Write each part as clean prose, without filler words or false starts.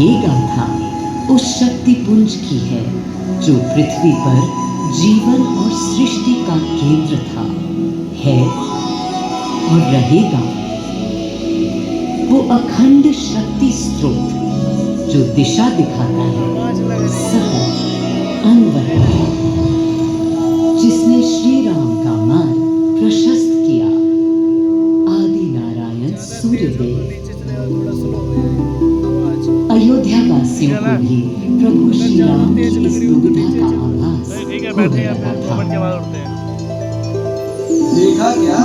ये गाथा उस शक्ति पुंज की है जो पृथ्वी पर जीवन और सृष्टि का केंद्र था, है और रहेगा। वो अखंड शक्ति स्रोत जो दिशा दिखाता है, सतत अनवरत है, जिसने श्री राम का मार्ग प्रशस्त किया। आदि नारायण सूर्यदेव। अयोध्या वासियों को भी प्रभु श्री राम की इस दुविधा का आभास होने लगा था। देखा क्या?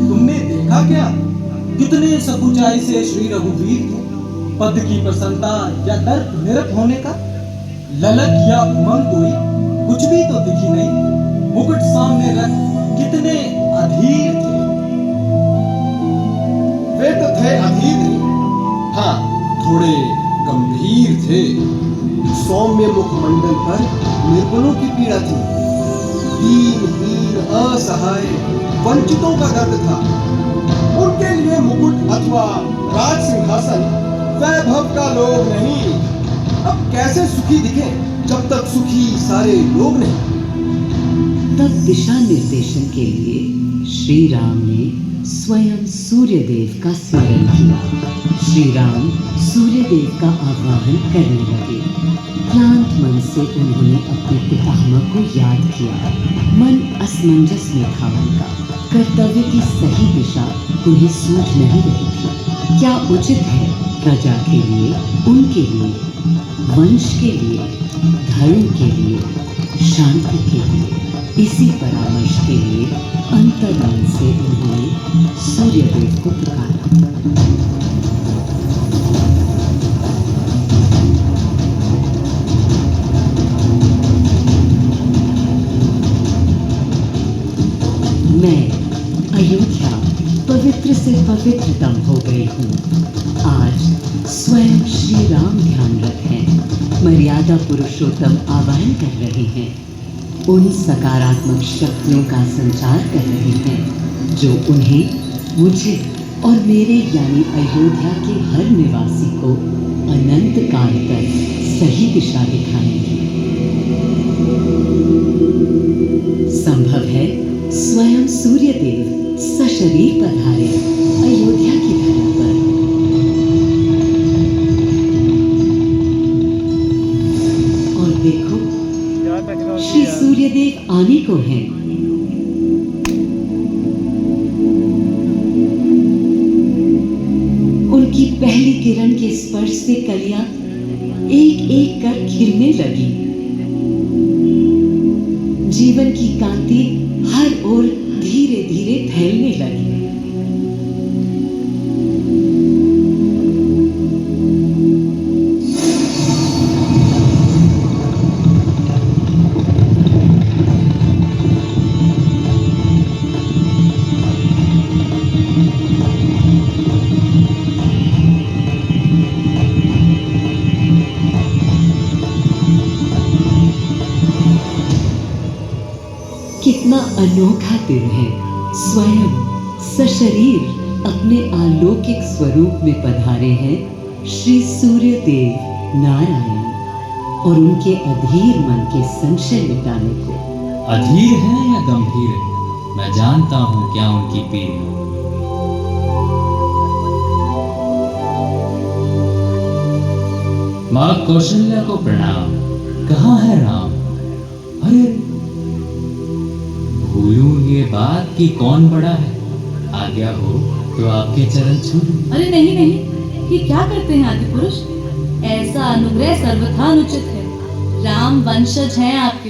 तुमने देखा क्या? कितने सकुचाई से श्री रघुवीर थे। पद की प्रसन्नता या दर्प निरप होने का ललक या उमंग कोई कुछ भी तो दिखी नहीं। मुकुट सामने रख कितने अधीर थे। वे तो थे अधीर ही, हाँ थोड़े गंभीर थे। सौम्य मुखमंडल पर निर्बलों की पीड़ा थी। दीनहीन असहाय वंचितों का दर्द था। उनके लिए मुकुट अथवा राज सिंहासन वैभव का लोग नहीं। अब कैसे सुखी दिखे जब तक सुखी सारे लोग नहीं। तब दिशा निर्देशन के लिए श्री राम ने स्वयं सूर्यदेव का स्मरण किया। श्री राम सूर्यदेव का आवाहन करने लगे। क्लांत मन से उन्होंने अपने पितामह को याद किया। मन असमंजस में था उनका। कर्तव्य की सही दिशा उन्हें सूझ नहीं रही थी। क्या उचित है प्रजा के लिए, उनके लिए, वंश के लिए, धर्म के लिए, शांति के लिए। इसी परामर्श के लिए अंतर्मन से उन्होंने सूर्यदेव को पुकारा। मैं अयोध्या पवित्र से पवित्रतम हो गई हूँ। आज स्वयं श्री राम ध्यान रखें, मर्यादा पुरुषोत्तम आह्वान कर रहे हैं। उन सकारात्मक शक्तियों का संचार कर रहे हैं जो उन्हें, मुझे और मेरे यानी अयोध्या के हर निवासी को अनंत काल तक सही दिशा दिखाएंगे। संभव है स्वयं सूर्यदेव सशरीर पधारे अयोध्या की धरा पर। और देखो, श्री सूर्यदेव आने को हैं। उनकी पहली किरण के स्पर्श से कलियां एक एक कर खिलने लगी। जीवन की कांति हर ओर धीरे धीरे फैलने लगी। कितना अनोखा दिन है। स्वयं सशरीर अपने अलौकिक स्वरूप में पधारे हैं श्री सूर्यदेव नारायण, और उनके अधीर मन के संशय मिटाने को। अधीर है या गंभीर है, मैं जानता हूँ क्या उनकी पीड़। माँ कौशल्या को प्रणाम। कहाँ है राम? अरे भूलूं ये बात कि कौन बड़ा है। आज्ञा हो तो आपके चरण छू लूं। अरे नहीं नहीं, ये क्या करते हैं आदि पुरुष? ऐसा अनुग्रह सर्वथा अनुचित है। राम वंशज हैं आपके,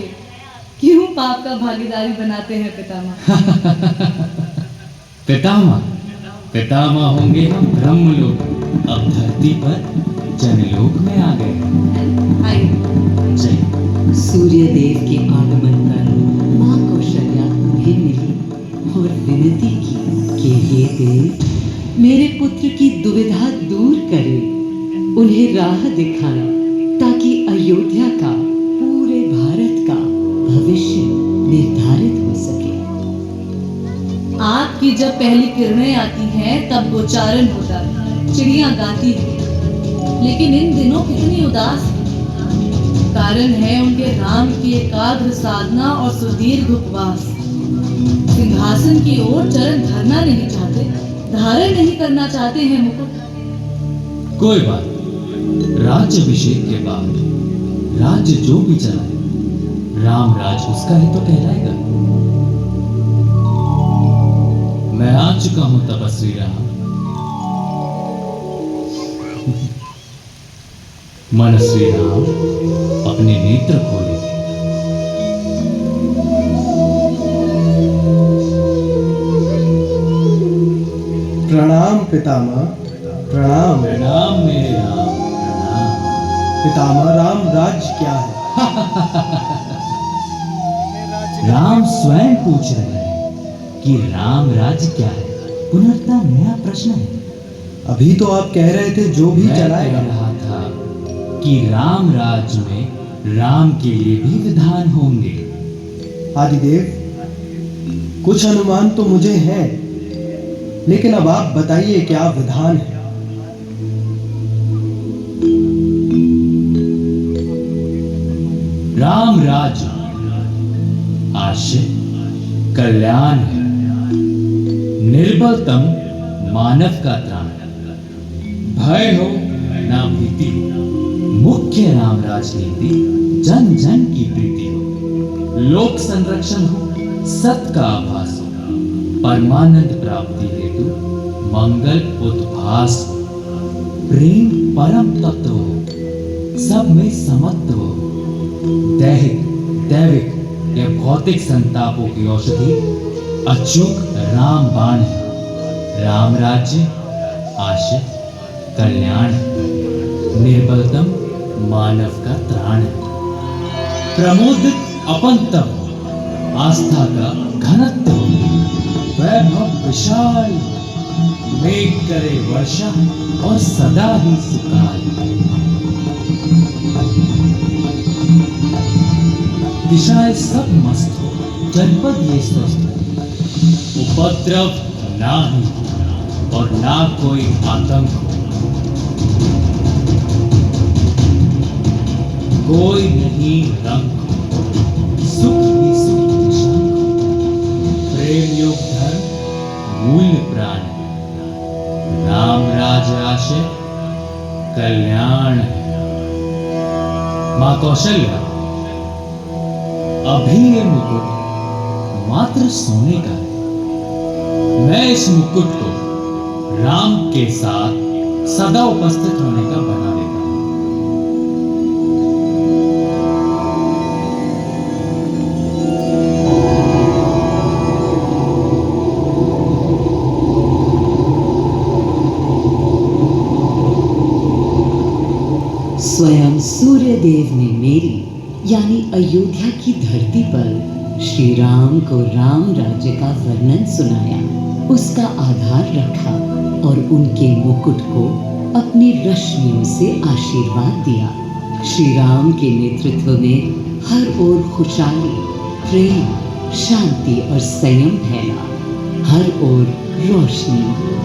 क्यों पाप का भागीदारी बनाते हैं पितामह? पितामह पितामह होंगे हम ब्रह्मलोक, अब धरती पर जनलोक में आ गए। जय। सूर्यदेव के आगमन पर माँ कौशल्या उन्हें मिली और विनती की कि हे देव, मेरे पुत्र की दुविधा दूर करें, उन्हें राह दिखाएं ताकि अयोध्या का, पूरे भारत का भविष्य निर्धारित हो सके। आपकी जब पहली किरणें आती हैं तब गोचारण होता है, चिड़ियां गाती हैं। लेकिन इन दिनों कितनी उदास है। कारण है उनके राम की एकाग्र साधना और सुदीर्घ उपवास। सिंहासन की ओर चरण धरना नहीं चाहते, धारण नहीं करना चाहते हैं मुकुट। कोई बात नहीं। राज्याभिषेक के बाद राज्य जो भी चलाए, राम राज उसका ही तो कहलाएगा। मैं आ चुका हूं तपस्वी राम। मनस्वी राम अपने नेत्र खोले। प्रणाम पितामह, प्रणाम। प्रणाम मेरे राम, प्रणाम। पितामह, राम राज्य क्या है? राम स्वयं पूछ रहे हैं कि राम राज्य क्या है। पुनर्तः नया प्रश्न है। अभी तो आप कह रहे थे जो भी मैं चलाएगा। कह रहा था कि राम राज्य में राम के लिए भी विधान होंगे। आदिदेव, कुछ अनुमान तो मुझे है, लेकिन अब आप बताइए क्या विधान है। राम राज्य आशय कल्याण है, निर्बलतम मानव का त्राण। भय हो ना भीति हो, मुख्य राम राजनीति जन जन की प्रीति हो। लोक संरक्षण हो, सत का आभास हो, परमानंद प्राप्ति हेतु मंगल उद्भास हो। प्रेम परम तत्व हो, सब में समत्व हो। दैहिक दैविक या भौतिक संतापों की औषधि अचूक राम बाण है। राम राज्य आशय कल्याण है, निर्बलतम मानव का त्राण है। प्रमोदित अपंतव हो, आस्था का घनत्व हो। वैभव विशाल हो, मेघ करे वर्षा और सदा ही सुकाल। दिशाएं सब मस्त हो, जनपद ये स्वस्थ हो। उपद्रव ना ही हो और ना कोई आतंक हो। कोई नहीं रंग हो, सुख ही सुख निशांक हो। प्रेम योग धर्म मूल्य प्राण है। राम राज आशय कल्याण है। मां कौशल्या, अभी ये मुकुट मात्र सोने का है। मैं इस मुकुट को राम के साथ सदा उपस्थित होने का बना देता हूं। स्वयं सूर्यदेव ने मेरी यानी अयोध्या की धरती पर श्री राम को राम राज्य का वर्णन सुनाया, उसका आधार रखा और उनके मुकुट को अपनी रश्मियों से आशीर्वाद दिया। श्री राम के नेतृत्व में हर ओर खुशहाली, प्रेम, शांति और संयम फैला। हर ओर रोशनी,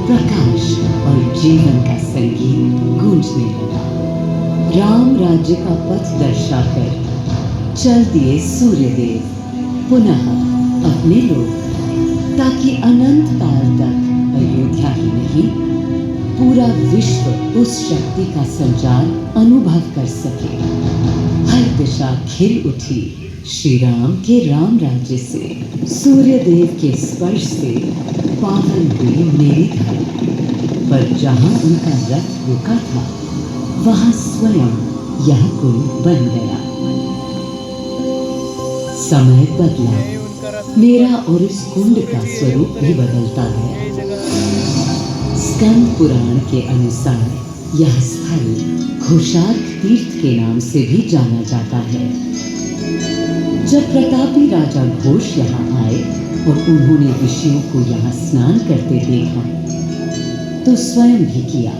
प्रकाश और जीवन का संगीत गूंजने लगा। राम राज्य का पथ दर्शाकर चल दिए सूर्यदेव पुनः अपने लोक, ताकि अनंत काल तक अयोध्या ही नहीं पूरा विश्व उस शक्ति का संचार अनुभव कर सके। हर दिशा खिल उठी श्री राम के राम राज्य से। सूर्यदेव के स्पर्श से पावन हुई मेरी धरती, पर जहां उनका रथ रुका था वहां स्वयं यह कुंड बन गया। समय बदला, मेरा और इस कुंड का स्वरूप भी बदलता गया। स्कंद पुराण के अनुसार यह स्थल घोषार्क तीर्थ के नाम से भी जाना जाता है। जब प्रतापी राजा घोष यहाँ आए और उन्होंने ऋषियों को यहाँ स्नान करते देखा तो स्वयं भी किया,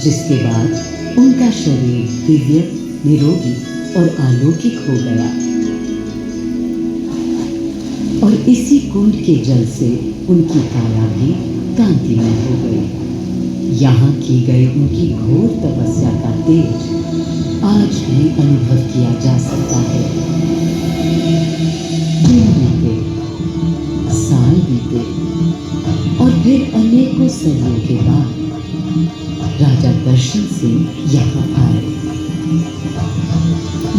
जिसके बाद उनका शरीर दिव्य, निरोगी और अलौकिक हो गया। और इसी कुंड के जल से उनकी काया भी कांतिमय हो गई। यहाँ की गई उनकी घोर तपस्या का तेज आज भी अनुभव किया जा सकता है। दिन बीते, साल बीते और फिर अनेकों सदियों के बाद राजा दर्शन सिंह यहाँ आए।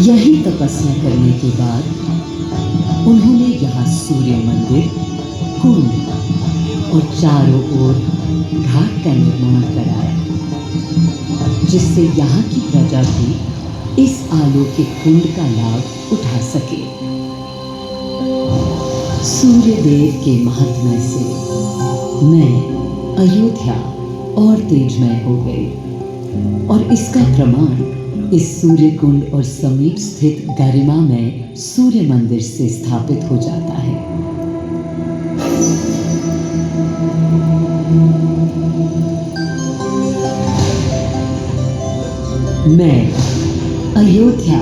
यही तपस्या करने के बाद उन्होंने यहाँ सूर्य मंदिर, कुंड और चारों ओर घाट का निर्माण कराया, जिससे यहाँ की प्रजा भी इस अलौकिक कुंड का लाभ उठा सके। सूर्य देव के महात्म्य से मैं अयोध्या और तेजमय हो गई और इसका प्रमाण इस सूर्य कुंड और समीप स्थित गरिमा में सूर्य मंदिर से स्थापित हो जाता है। मैं अयोध्या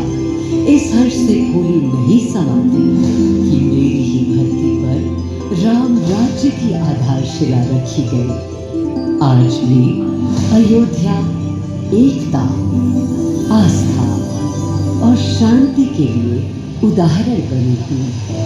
इस हर्ष से भूली नहीं समाती कि मेरी ही धरती पर राम राज्य की आधारशिला रखी गई। आज भी अयोध्या एकता, आस्था और शांति के लिए उदाहरण बनी हुई है।